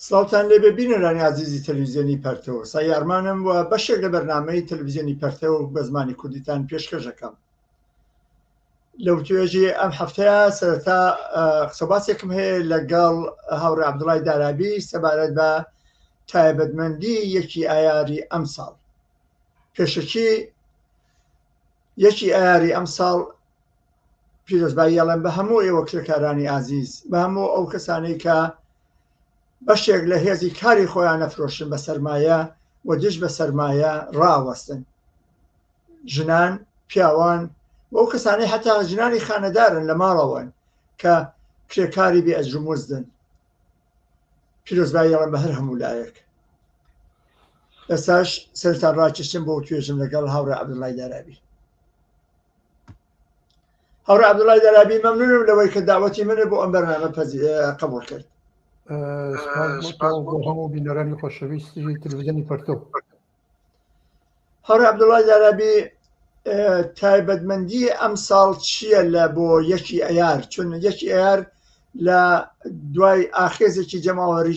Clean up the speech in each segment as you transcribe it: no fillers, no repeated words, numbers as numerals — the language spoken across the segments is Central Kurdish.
سڵاوتان لێبێ بینەرانی عزیزی تەلەڤیزیۆنی پەرتەوە. سایارمانم وە بەشێک لە بەرنامەی تەلەڤیزیۆنی پەرتەوە بە زمانی کوردیتان پێشکەش دەکەم. لەو توێژی ئەم هەفتەیە سەرەتا قسەباسێکم هەیە لەگەڵ هاوڕێ عەبدوڵای دارابی سەبارەت بە تایبەتمەندی یەکی ئایاری ئەم ساڵ. پێشەکی یەکی ئایاری ئەم ساڵ پیرۆزبایی ئەڵێم بە هەموو ئێوە کرێکارانی عزیز، بە هەموو ئەو کەسانەی کە بەشێک لە هێزی کاری خۆیان نەفرۆشن بە سەرمایە و دژ بە سەرمایە ڕاوەستن، ژنان، پیاوان و ئەو کەسانەی حتا ژنانی خانەدارن لە ماڵەوەن کە کرێکاری بێ ئەجروموزدن. پیرۆزبایی ئەڵێم بە هەر هەموو لایەک. ئێستاش سەرتان ڕاکێشم بۆ توێژم لەگەڵ هاوڕێ عەبدوڵای دارابی. هاوڕێ عەبدوڵای دارابی مەمنونم لەوەی کە داوەتی منە بۆ ئەم بەرنامە قبوڵ کرد. هەموو بینەرانی خۆشەویستی تەلەڤیزیۆنی پەرتەو. هاوڕێ عەبدوڵای دارابی، تایبەتمەندی ئەم ساڵ چییە لە بۆ یەکی ئەیار؟ چون یەکی ئەیار لە دوای ئاخێزێکی جەماوەری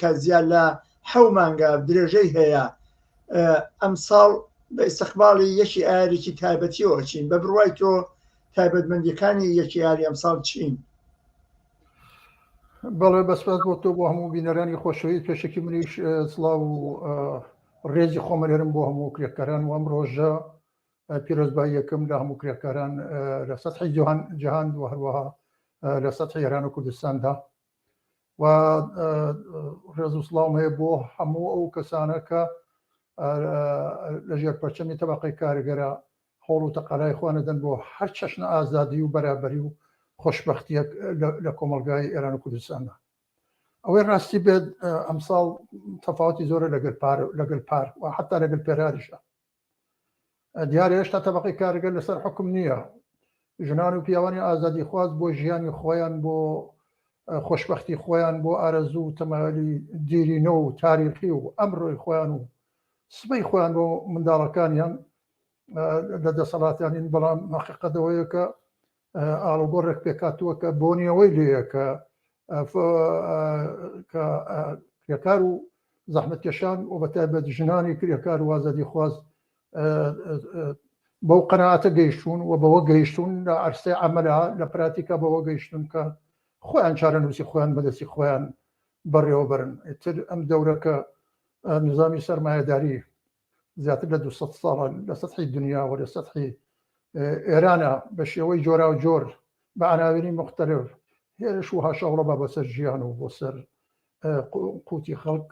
کە زیاد لە 7 مانگە درێژەی هەیە، ئەم ساڵ بە ئیستیقباڵی یەکی ئایارێکی تایبەتیەوە چین. بە بڕوای تۆ تایبەتمەندیەکانی یەکی ئایاری ئەم ساڵ چین؟ بەڵێ بەسپاس بۆ تۆ بۆ هەموو بینەرانی خۆشەویست. پێشێکی منیش سڵاو و ڕێزی خۆمەلێرم بۆ هەموو کرێکاران و ئەم ڕۆژە پیرۆزبایی یەکەم لە هەموو کرێکاران لە سەتحی جیهان و هەروەها لە سەتحی ئێران و کوردستاندا، و ڕێز و سڵاوم هەیە بۆ هەموو ئەو کەسانە کە لە ژێر پەرچەمی تەبەقەی کارگەرە هەوڵ و تەقەلای خۆیان دەدەن بۆ هەر چەشنە ئازادی و بەرابەری و خۆشبەختیەک لە کۆمەلگای ئێران و کوردستاندا. ئەوەی ڕاستی بێت ئەمساڵ تەفاوەتی زۆرە لەگەڵ پار و حتا لەگەڵ پێراریشە. دیارە هێشتا تەبەقەی کارگەر لەسەر حکم نییە. ژنان و پیاوانی ئازادی خواست بۆ ژیانی خۆیان، بۆ خۆشبەختی خۆیان، بۆ ئارەزوو و تەمایلی دیرینە و تاریخی و ئەمڕۆی خۆیان و سبەی خۆیان بۆ منداڵەکانیان لە دەسەڵاتیانین. بەڵام حەقیقەتەوەیە کە ئاڵوگۆڕێک پێکاتووە کە بۆنیەوەی لێیە کە کرێکار و زەحمەتکێشان و بەتایبەت ژنانی کرێکار و ئازادی خواست بەو قەناعەتە گەیشتون و بەوە گەیشتون لە عەرسەی عەمەلە، لە پراتیکا بەوە گەیشتون کە خۆیان چارەنووسی خۆیان بەدەستی خۆیان بەڕێوە بەرن. ئیتر ئەم دەورەکە نظامی سەرمایەداری زیاتر لە 200 ساڵە لە سەتحی دنیا و لە سەتحی ئێرانە بە شێوەی جۆرا و جۆر بە عناوینی مختلف هێرش و هاشەوڵە بە بۆ سەر ژیان و بۆ سەر قوتی خەڵک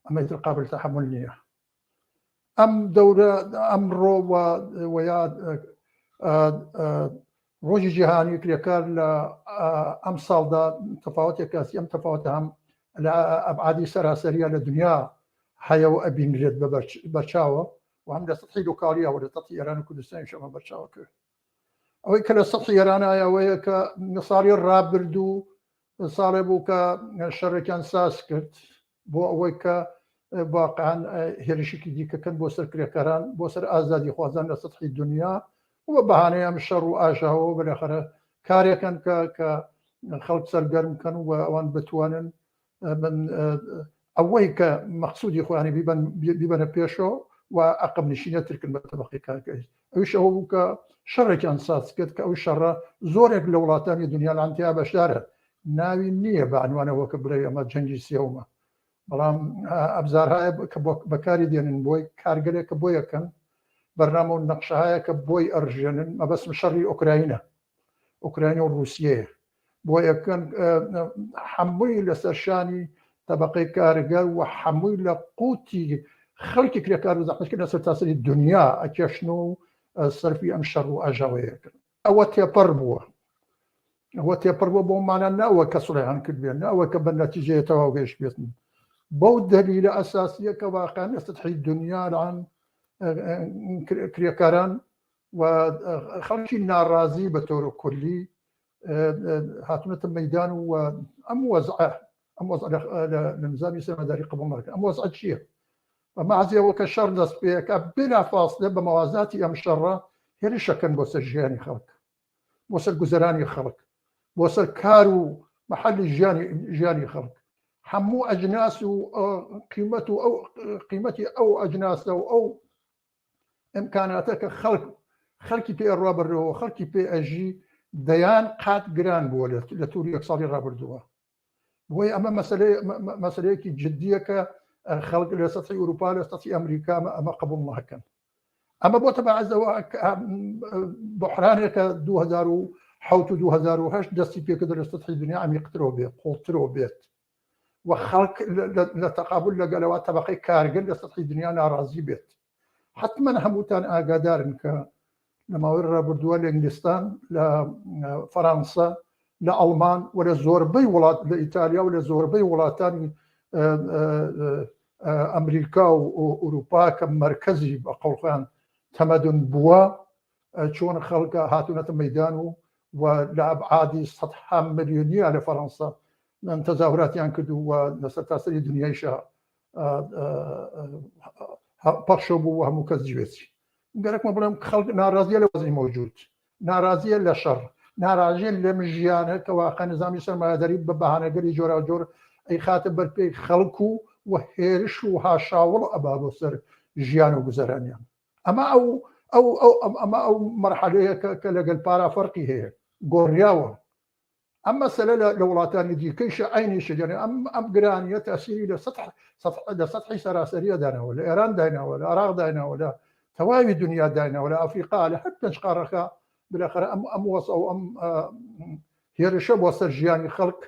ئەمەتر قابل تەحمل نییە. ئەم دەورە ئەمڕۆ وەیا ڕۆژی جیهانی کرێکار لە ئەم ساڵدا تەفاوەتێک کاسی ئەم تەفاوەتە هەم لە ئەبعادی سەراسەریە لە دنیا هەیە و ئەبینرێت بەرچاوە و هەم لە سەتحی لۆکاڵیە و لە سەتحی ئێران و کوردستانی شەمە بەرچاوە کرد. ئەوەی کە لە سەتحی ئێران ئەوەیە کە ساڵی ڕابرد و ساڵێ بوو کە شەڕێکیان ساز کرد بۆ ئەوەی کە واقعاً هێرشێکی دیکەکەن بۆ سەر کرێکاران، بۆ سەر ئازادی خوازان لە سەتحی دنیا و بە بەهانەی ئەم شەڕ و ئاژاوە بەلاخەرە کارێکن کە خەڵک سەرگەرم بکەن و ئەوان بتوانن ئەوەی کە مەقسوودی خۆیانی بیبەنە پێشەوە و عەقب نشینەترکن بە تەبەقەی کارگەری. ئەویش ئەوە بوو کە شەڕێکیان ساز کرد کە ئەو شەڕە زۆرێک لە وڵاتانی دنیا لە ئەمتیا بەشدارە. ناوی نییە بە عنوانەوە کە بڵێ ئەمە جەنگی سێومە، بەڵام ئەبزارهایە کە بەکاری دێنن بۆی کارگەرێکە بۆ یەکەن بەرنامە و نەقشەهایە کە بۆی ئەڕژێنن. مەبەستم شەڕی ئۆکراینە، ئۆکراینە و رووسیەیە، بۆ یەکەن هەمووی لەسەر شانی تەبەقەی کارگەر و هەمووی لە قوتی خەڵکی کرێکار و زەحمەتکێشان لەسەر تاسەری دنیا ئەکێشن و سەرفی ئەم شەڕ و ئاژاوەیەکردن. ئەوە تێپەڕ بووە، ئەوە تێپەڕ بووە بۆ مانە نەوە کە سوڵەیان کرد بێن، نەوە کە بە نەتیجەیە تەواو گەیشت بێتن. بەو دەلیلە ئەساسیە کە واقعاً لە سەتحی دنیا لەعان کرێکاران و خەڵکی ناڕازی بە تۆرە کولی هاتونەتە مەیدان و ئەم وەزعە لە نظامی سەرمایەداری قبوڵ ناکرێت. ئەم وەزعە چییە؟ بەمەعزیەوە کە شەڕ دەست پێیەکە بلافاصلە بە مەوازاتی ئەم شەڕە هێرشەکەن بۆ سەر ژیانی خەڵک، بۆ سەر گوزەرانی خەڵک، بۆ سەر کار و محلی ژیانی خەڵک. هەموو ئەجناس و قیمەتی ئەو ئەجناسە و ئەو ئیمکاناتە کە خەڵکی پێ ڕابردەوە خەڵکی پێ ئەژی دەیان قات گران بووە لە تووری 1 ساڵی ڕابردووە. بۆی ئەمە مەسلەیەکی جددیە کە خەڵک لە سەطحی ئوروپا لە سەطحی ئەمریکا ئەمە قبول ناکەن. ئەمە بۆ تەبعەزەوە بحرانێکە 2007 و 2008 دەستی پێکرد لە سەطحی دنیا عمیقترەوە بێت قوڵترەوە بێت و خەڵک لە تەقابل لەگەلەوە تەبەقەی کارگر لە سەطحی دنیا ناڕازی بێت. حتمما هەمووتان ئاگادارن کە لە ماوەی ڕابردووە لە ئینگلیستان لە فەرانسا لە ئەڵمان و لە زۆربەی وڵات لە ئیتالیا و لە زۆربەی وڵاتانی ئەمریکا و ئوروپا کە مرکزی بە قەڵخیان تەمەدن بووە چۆن خەڵکە هاتوونەتە مەیدان و لە ئەبعادی 100 ملیۆنیە لە فەرەنسا تەزاوراتیان کردو و لەسەر تاسەری دنیایشە پەخشە بوو و هەموو کەس جوێتی. گەرەکمە بڵێم خەڵک ناڕازیە لە وەزعی مەوجود، ناڕازیە لە شەڕ، ناڕازیە لەم ژیانە کە واقع نظامی سەرمایه‌داری بە بەهانەگەری جۆراوجۆر ئەی خاتە بەرپێی خەڵک و هێرش و هاشاوڵ ئەبا بۆ سەر ژیان و گوزەرانیان. ئەمە ئەو مەرحەلەیە کە لەگەل پارا فەرقی هەیە گۆڕیاوە. ئەم مەسەلە لە وڵاتانی دیکەیشە عینیشە جێنێ ئەم گرانیە تەسیری لە سەطحی سەراسەریە دانەوە، لە ئێران داینەوە، لە عێراق داینەوە، لە تەواوی دنیا داینەوە، لە ئەفریقا، لە هەر پێنج قارەکە بالاخره ئەم وەسە و ئەم هێرشە بۆ سەر ژیانی خەڵک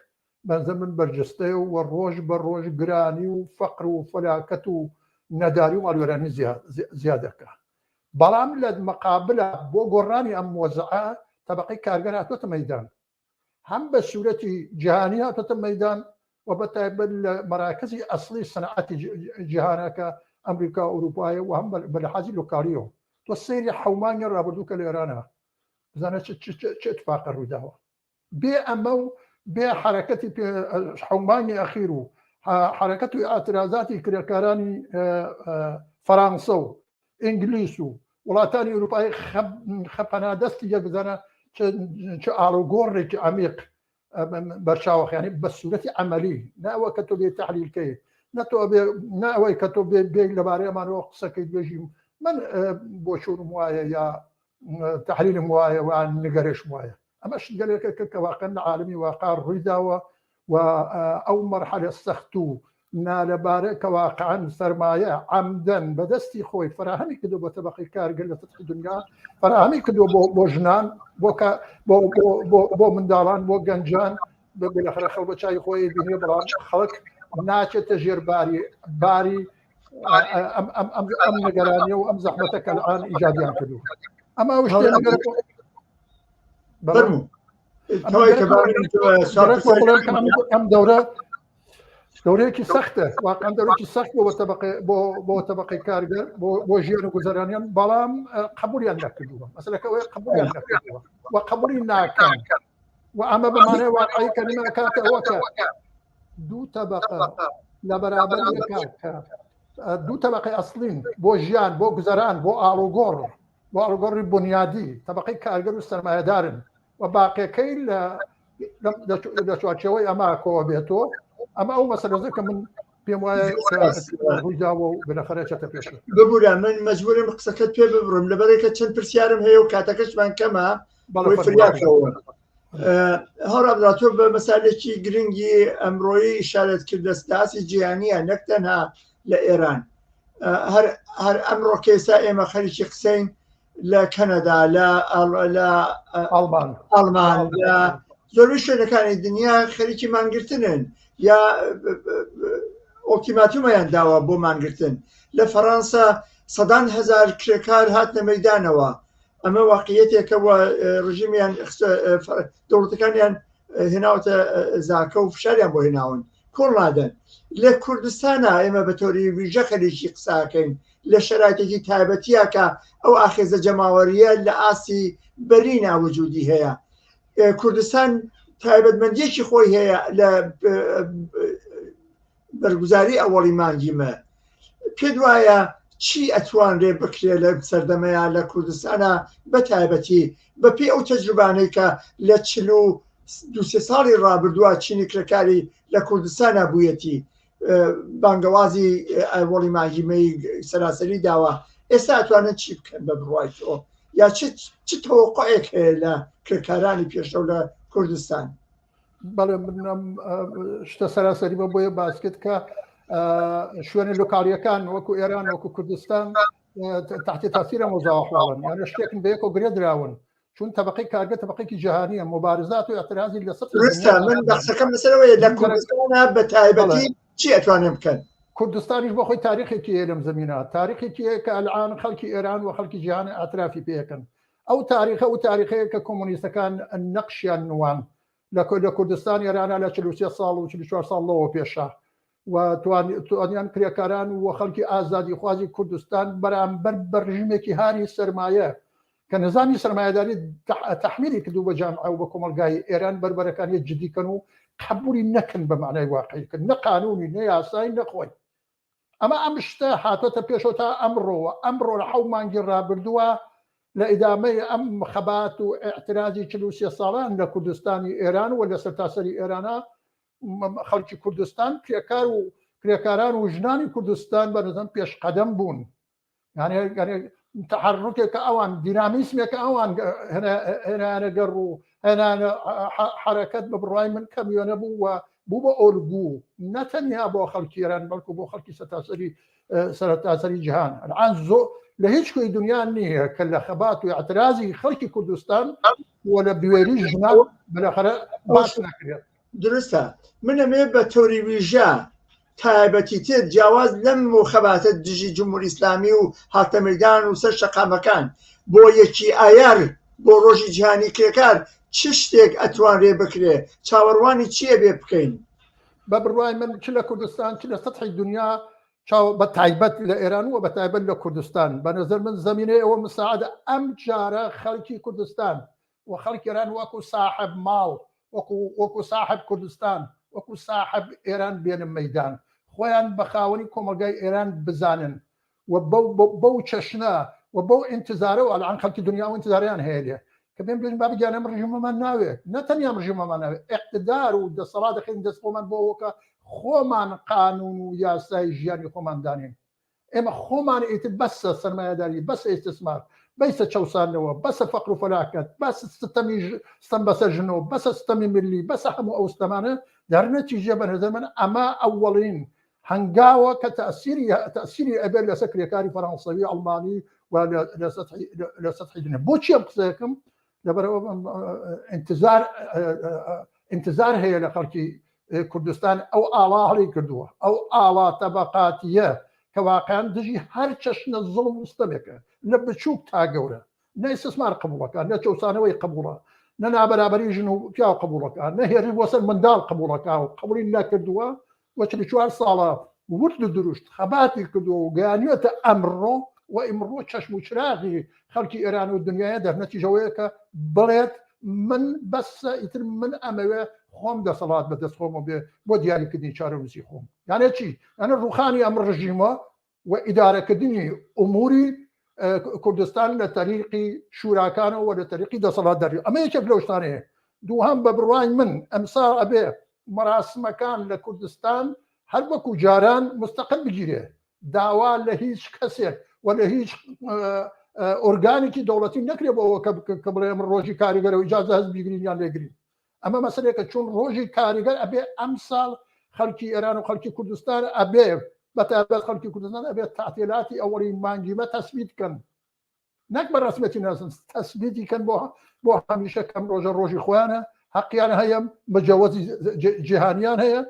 بەنزە من بەرجستەیە و ڕۆژ بە ڕۆژ گرانی و فەقر و فەلاکەت و نەداری و ماڵوێرانی زیادەکە. بەڵام لە مەقابلە بۆ گۆڕانی ئەم مۆزەعە تەبەقەی کارگەر هاتووەتە مەیدان، هەم بە سوورەتی جیهانی هاتووەتە مەیدان و بەتایبەت لە مەراکزی ئەسڵی سەنعەتی جیهانەکە ئەمریکا و ئوروپایە و هەم بە لەحاظی لۆکاڵیەوە. تۆ سەیری حەومانی ڕابردوو کە لە ئێرانە بزانە چه اتفاقە ڕوویداوە بێ ئەمە و بێ حرەکەتی حەومانی ئەخیر و حرەکەت و ئاعترازاتی کرێکارانی فەرانسە و ئینگلیس و وڵاتانی ئوروپای خەپەنادەستی یەکزانە چه ئاڵوگۆڕێکی عەمیق بەرچاوەخیانی بە سوورەتی عەمەلی ناوە کە تۆ بێ تەحلیلکەی ناوەی کە تۆ بێ لەبارەی ئەمانەوە قسەکەی بێژی من بۆ شوورم وایە یا تحلیلم وایە و نگەرێشم وایە. ئەمەش گەلێکە کە واقعا لە عالمی واقع ڕوویداوە و ئەو مەرحەلە سەخت و نالەبارە کە واقعا سەرمایە عەمدەن بەدەستی خۆی فراهەمی کردو بۆ تەبەقەی کارگر لە سەطحی دنیا، فراهەمی کردو بۆ ژنان، بۆ منداڵان، بۆ گەنجان، بەلاخره خەڵک بە چای خۆی بینێ، بەڵام خەڵک ناچێتە ژێر باری ئەم نەگەرانیە و ئەم زەحمەتە کە الان ئیجادیان کردو. ئەمە ئەم دەورەیەکی سەختە، واقعا دەورێکی سەخت بۆ تەبەقەی کارگەر بۆ ژیان و گوزەرانیان، بەڵام قبولیان نەکردووە. مەسەلەکەوەی قبولیان نەکردووە و قبولی ناکەن و ئەمە بەمانەی واقعی کەلیمە کاتەوە کە دوو تەبەقە لە بەرابەر یەکە دوو تەبەقەی ئەسڵین بۆ ژیان، بۆ گوزەران، بۆ ئاڵوگۆڕی بنیادی تەبەقەی کارگەر و سەرمایەدارن و باقیەکەی لە چوارچێوەی ئەمە کۆوە بێتەوە. ئەمە ئەو مەسەلەیە کە من پێم وایە ڕوویداوە و بەلاخره چەتە پێش. ببوورە من مەجبورم قسەکەت پێ ببڕم لەبەرێکە چەند پرسیارم هەیە و کاتەکەشمان کەمە بۆی فریاکەوە. هەڕابداتۆ بە مەسالێکی گرنگی ئەمڕۆیی ئیشارەت کرد دەستاسی جیهانیە نەک تەنها لە ئێران. هەر ئەمڕۆ کێسا ئێمە خەریکی قسەین لە کەنەدا، لە ئەڵمان، لە زۆربەی شوێنەکانی دنیا خەریکی مانگرتنن یا ئۆلتیماتومەیان داوە بۆ مانگرتن. لە فەرەنسا سەدان هەزار کرێکار هاتنە مەیدانەوە. ئەمە واقعیەتێکە و ڕژیمیان دەوڵەتەکانیان هێناوەتە زاکە و فشاریان بۆ هێناون کۆڵ نادەن. لە کوردستانە ئێمە بە تۆری ویژە خەریکی قساکەین لە شەرایطێکی تایبەتیە کە ئەو ئاخێزە جەماوەریە لە ئاسی بەرینا وجودی هەیە. کوردستان تایبەتمەندیەکی خۆی هەیە لە بەرگوزاری ئەوەڵی مانگیمە. پێت وایە چی ئەتوانرێ بکرێ لە سەردەمەیە لە کوردستانە بە تایبەتی بەپێی ئەو تەجروبانەی کە لە 40 دوسێ ساڵی ڕابردووە چینی کرێکاری لە کوردستان بوویەتی بانگەوازی وەڵی ماگیمەی سەراسەری داوە ئێستا ئەتوانن چی بکەن بە بڕوای تۆ یا چ تەوەقعێک هەیە لە کرێکارانی پێشەو لە کوردستان؟ بەڵێ شتە سەراسەری بە بۆیە باسکت کە شوێنی لۆکاڵیەکان وەکو ئێران وەکو کوردستان تحتی تاثیرە مۆزاحواڵن یانە شتێکن بە یەکۆ گرێ دراون چون طبقەی کارگە طبقەیەکی جیهانیە مبارزات و اعتراضی لەسەر من بەسەکەم لەسەرەوەیە لە کوردستانە بە تایبەتی چی ئەتوانێن بکەن؟ کوردستانیش بۆ خۆی تاریخێکی هەیە لەم زەمینە تاریخێکی کە ئەلعان خەڵکی ئێران و خەڵکی جیهان ئاطرافی پێکەن ئەو تاریخە و تاریخەیە کە کۆمۆنیستەکان نەقشیان نوان لە کوردستان ئێرانە لە 43 ساڵ و 44 ساڵ لەوە پێشە و توانیان کرێکاران و خەڵکی ئازادی خوازی کوردستان بەرامبەر بە ڕژیمێکی هانی سەرمایە کە نظامی سەرمایه‌داری تحمیلی کردو بە جامعە و بە کۆمەلگای ئێران بەربەرەکانی جدیکەن و قبولی نەکەن بە معنای واقعیکە نە قانونی نە یاسایی نەخۆی ئەمە ئەم شتە هاتۆتە پێشەوە تا ئەمڕۆ لە 7 مانگی ڕابردووە لە ئیدامەی ئەم خەبات و اعتراضی 43 ساڵان لە کوردستانی ئێران و لە سەرتاسەری ئێرانە خەڵکی کوردستان کرێکاران و ژنانی کوردستان بەنظام پێشقەدەم بوون یعنی تحرکێکە ئەوان دینامیسمێکە ئەوان هێنانە گەڕ و هێنانە حرەکەت بە بڕای من کەمیۆنە بوو و بوو بە ئۆلگوو نەتەنیا بۆ خەڵکی ئێران بەڵکو بۆ خەڵکی سەرتاسەری جیهان الان زۆر لە هیچ کوی دنیا نییە کە لە خەبات و اعتراضی خەڵکی کوردستان و لە بوێری ژنان بەلاخەرە باس نەکرێت. درستە منەمێ بە تۆری ویژە تایبەتی تر جیاواز لەم خەباتە دژی جمهوری ئیسلامی و هاتەمەیدان و سەر شەقامەکان بۆ یەکی ئایار بۆ ڕۆژی جیهانی کرێکار چ شتێک ئەتوانرێ بکرێ چاوەڕوانی چییە بێ بکەین؟ بە بڕوای من چ لە کوردستان چ لە سەتحی دنیا بە تایبەت لە ئێران و بە تایبەت لە کوردستان بە نظر من زمینەی ئەوە مساعدە ئەم جارە خەڵکی کوردستان و خەڵکی ئێران وەکو صاحب ماڵ وەکو صاحب کوردستان وەکو صاحب ئێران بێنن مەیدان خۆیان بە خاوەنی کۆمەلگای ئێران بزانن و بەو چەشنە و بەو ئینتزارە و ئەلعان خەڵکی دنیا و ئینتزاریان هەیە لێ کە بێن بێن بابگیانە ڕژیمەمان ناوێت نەتەنیا ڕژیمەمان ناوێت اقتدار و دەسەڵات دەخین دەست خۆمان بۆەوەکە خۆمان قانون و یاسای ژیانی خۆمان دانین ئێمە خۆمان ئیتر بەسە سەرمایه‌داری بەسە ئیستثمار بەسە چەوسانەوە بەسە فەقر و فەلاکەت بەسە ستەم بەسەر ژنەوە بەسە ستەمی ملی بەسە هەموو ئەو ستەمانە دەرنەتیجە بە نەزەر من ئەمە ئەوەڵین هەنگاوە کە تەسیری ئەبێت لەسەر کرێکاری فەڕەنسەوی ئەڵمانی و لە سەتحی دنیا بۆچی ئەم قسەیەکەم لەبەرەوە ئینتزار هەیە لە خەڵکی کوردستان ئەو ئاوا هەڵی کردووە ئەو ئاوا تەبەقاتیە کە واقعیان دژی هەر چەشنە زوڵم و ستەمێکە لە بچووک تا گەورە نە ئیستثمار قبوڵەکە نە چەوسانەوەی قبوڵە نە نابەرابەری ژن و پیا و قبوڵەکە نە هێرش بۆ سەر منداڵ قبوڵەکە و قبوڵی نەکردووە وە 44 ساڵە ورد و دروشت خەباتی کردووە و گەیانوێتە ئەمڕۆ و ئیمڕۆ چەشم و چراغی خەڵکی ئێران و دنیاە دەرنەتیجەوەیە کە بڵێت من بەسە ئیتر من ئەمەوێ خۆم دەسەڵات بەدەست خۆمە بێ بۆ دیاریکردنی چارەنووسی خۆم یانە چی یانە ڕوخانی ئەم ڕژیمە و ئیدارەکردنی ئوموری کوردستان لە تەریقی شوراکانەوە و لە تەریقی دەسەڵاتداری ئەمە یەکێک لەو شتانەیە دووهەم بە بڕوای من ئەمسا ئەبێ مەراسمەکان لە کوردستان هەر وەکو جاران مستەقل بگیرێ داوا لە هیچ کەسێک و لە هیچ ئۆرگانێکی دەوڵەتی نەکرێ بۆەوە کە بڵێ من ڕۆژی کاریگەرە و ئیجازە هەست بیگرین یان لێگرین ئەمە مەسەلێکە چون ڕۆژی کاریگەر ئەبێ ئەم ساڵ خەڵکی ئێران و خەڵکی کوردستان ئەبێ بەتابەت خەڵکی کوردستان ئەبێت تعتیلاتی ئەوەڵی مانگیمە تەسبیت کەن نەک بە ڕسمەتی ناسن تەسبیتی کەن بۆ هەمیشە کەم ڕۆژە ڕۆژی خۆیانە حەقیان هەیە بەجەوەزی جیهانیان هەیە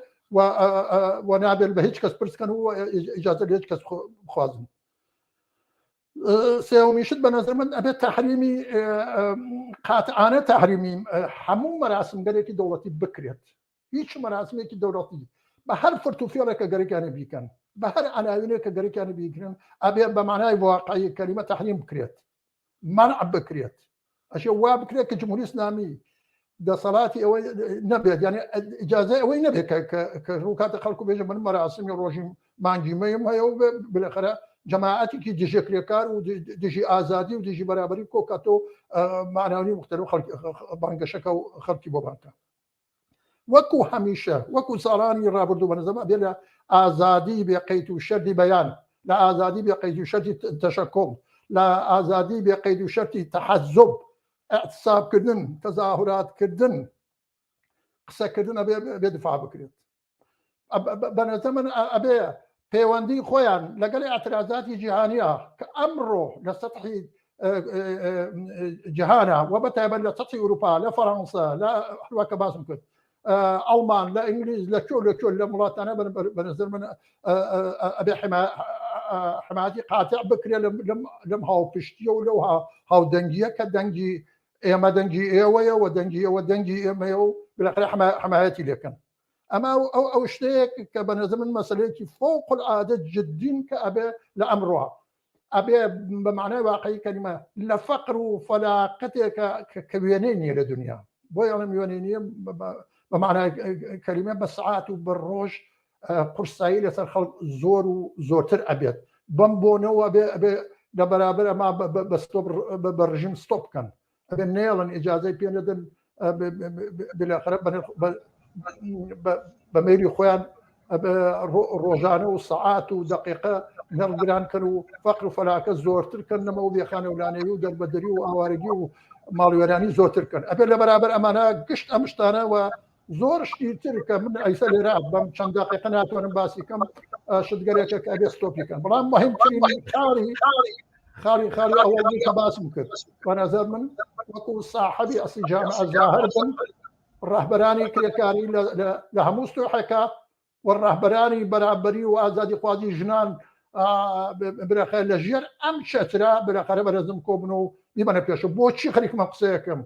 و نابێت بە هیچ کەس پرسکەن و ئیجازە لە هیچ کەس خوازن سێومیشت بە نەزەر من ئەبێت تەحریمی قاتعانە تەحریمی هەموو مەراسمگەرێکی دەوڵەتی بکرێت هیچ مەراسمێکی دەوڵەتی بە هەر فرتوفێڵێکە گەرەکیانە بیکەن بە هەر عناوینێکە گەرەکیانە بیکردن ئەبێ بە معنای واقعی کەلیمە تەحریم بکرێت منع بکرێت ئەشێ وا بکرێت کە جمهوری ئیسلامی دەسەڵاتی ئەوەی نەبێت یعنی ئیجازە ئەوەی نەبێت کە ڕووکاتە خەڵکو بێژە من مەراسمی ڕۆژی مانگیمەیم هەیە و بالاخره جەماعەتێکی دژە کرێکار و دژی ئازادی و دژی بەرابەری کۆکاتۆ معناوی مختلف بانگەشەکە و خەڵکی بۆ بانکە وەکو هەمیشە وەکو ساڵانی ڕابردوو بەنظەم ئەبێ لە ئازادی بێ قەید و شەردی بەیان، لە ئازادی بێ قەید و شەرتی تەشەکۆڵ، لە ئازادی بێ قەید و شەرتی تەحەزوب، اعتصابکردن، تەظاهراتکردن، قسەکردن ئەبێ دفاع بکرێت. بەنظر من ئەبێ پەیوەندی خۆیان لەگەڵ ئاعتراضاتی جیهانیە کە ئەمڕۆ لە سەطحی جیهانە و بەتایبەت لە سەطحی ئوروپا، لە فەڕەنسا، لە هەروەکە باسم کرد ئەڵمان، لە ئینگلیز، لە کۆ لە وڵاتانە بەنظر من ئەبێ حمایەتی قاتع بکرێت لەم هاوپشتیە و لەو هاودەنگیە کە دەنگی ئێمە دەنگی ئێوەیە و دەنگی ئێوە دەنگی ئێمەیە و بلاخره حمایەتی لێکن. ئەمە ئەو شتەیەک کە بەنظر من مەسەلەیەکی فوق العادە جدین کە ئەبێ لە ئەمڕۆ ئەبێ بە معنای واقعی کەلیمە لە فەقر و فەلاقەتێک کە وێنەی نییە لە دنیا، بۆی ئەڵێم وێنەی نییە بە معنای کەلیمە بە سەعات و بە ڕۆژ قورسایی لەسەر خەڵک زۆر و زۆرتر ئەبێت. بەم بۆنەوە ئەبێ لە بەرابەر ئەما بە ڕژیم ستۆپ بکەن، ئەبێ نێڵن ئیجازەی پێ نەدەن بلاخره بە مەیلی خۆیان ڕۆژانە و سەعات و دقیقە نەڕگرانکەن و فەقر و فەلاکە زۆرترکەن لەمە و بێخانە ولانەوی و دەربەدەری و ئاوارگی و ماڵوێرانی زۆرترکەن. ئەبێ لە بەرابەر ئەمانە گشت ئەم شتانە و زۆر شتی تر کە من ئەیسە لێرە بەم چەند دقیقە ناتوانم باسی کەم شتگەرێکە کە ئەبێ ستۆپیکەن. بەڵام مهمترین خاڵی ئەوەی کە باسم کرد بەنظر من وەکو صاحبی ئەسڵی جامعە زاهر بن، ڕاهبەرانی کرێکاری لە هەموو ستۆحێکە و ڕاهبەرانی بەرابەری و ئازادی خوازی ژنان بەخێ لە ژێر ئەم چەترا بەخەرە بەرەزم کۆبن و بیبەنە پێشە. بۆچی خەریکمە قسەیەکەم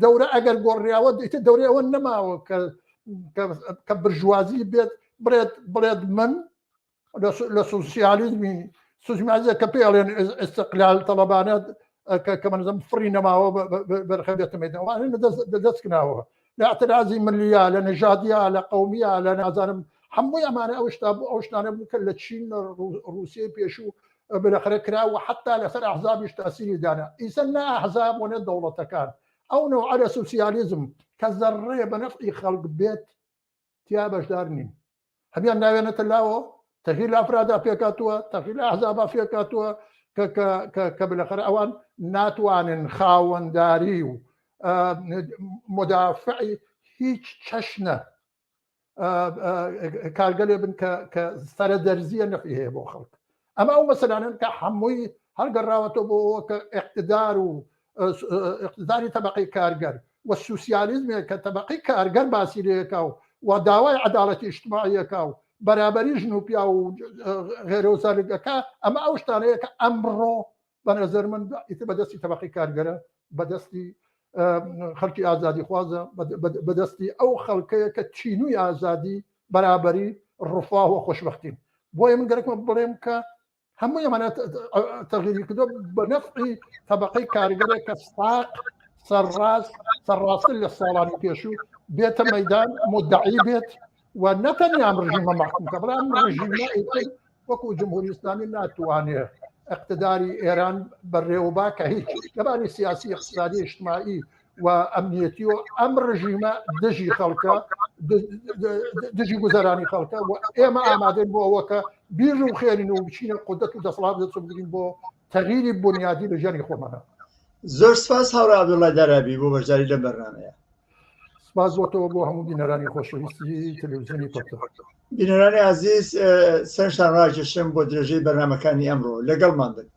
دەورە ئەگەر گۆڕیاوە دیتە دەورەی ئەوە نەماوە کە برژوازی بێت بڵێت من لە سوسیالیزمی کە پێڵێن ئستقلال تەڵەبانەت کە منزم فڕی نەماوە بەرخە بێتمەوانە دەستکناوە لە اعتراضی ملیە، لە نژادیە، لە قەومیە، لە نازانم هەمووی ئەمانە ئەو شتانە بکە لە چین رووسیای پێشوو بەرەخرە کراوە حتا لەسەر ئەحزابیش تاسیری دانا. ئیسە نا ئەحزاب وەنە دەوڵەتەکان ئەو نوع لە سوسیالیزم کە زەڕێ بە نەفعی خەڵک بێت تیا بەشدار نین. هەمیان ناوێنێتە لاوە تەغییر لە ئەفرادا پێکاتووە، تەغییر لە ئەحزابا پێکاتووە کە بەرەخرە ئەوان ناتوانن خاوەنداری و مدافعی هیچ چەشنە کارگەلێ بن کە سەرە دەرزیە نەفعی هەیە بۆ خەڵک. ئەمە ئەو مەسەلانن کە هەمووی هەڵگەڕاوەتەوە بۆەوە کە اقتدار و اقتداری طبقەی کارگەر و سوسیالیزمێ کە طبقەی کارگەر باسی لێکا و داوای عەداڵەتی اجتماعیەکە و بەرابەری ژن و پیا و غێرە و زەرگەکە. ئەمە ئەو شتانەیە کە ئەمڕۆ بەنظر من بەدەستی طبقەی کارگەرە، بەدەستی خەڵکی ئازادی خوازە، بەدەستی ئەو خەڵکەیە کە چینوی ئازادی بەرابەری ڕفاه و خۆشبەختین. بۆیە من گەرەکمە بڵێم کە هەمووی ئەمانە تەغییری کردو بە نەفعی طبقەی کارگەرێک کە ساق سەرڕاستن لە ساڵانی پێشوو بێتە مەیدان مدعی بێت و نەتەنیا ڕژیمە مەحکومکە، بەڵام ڕژیمە وەکو جمهوری ئیسلامی ناتوانێت اقتداری ئێران بەڕێوەبا کە هیچ لەباری سیاسی اقتصادی اجتماعی و ئەمنیەتی و ئەم ڕژیمە دژی خەڵکە دژی گوزەرانی خەڵکە و ئێمە ئامادەین بۆ ئەوە کە بیر و خێرین و بچینە قودەت و دەسەڵات بگرین بۆ تەغییری بنیادی لە ژیانی خۆمانە. زۆر سپاس هاوڕا عەبدوڵڵای دارابی بۆ بەشداری لەم بەرنامەیە. سپاس بۆتەوە بۆ هەموو بینەرانی خۆشەویستی تەلەڤیزیۆنی پەتە. بینەرانی عەزیز سەرشان ڕاکێشم بۆ درێژەی بەرنامەکانی ئەمڕۆ لەگەڵمان بن.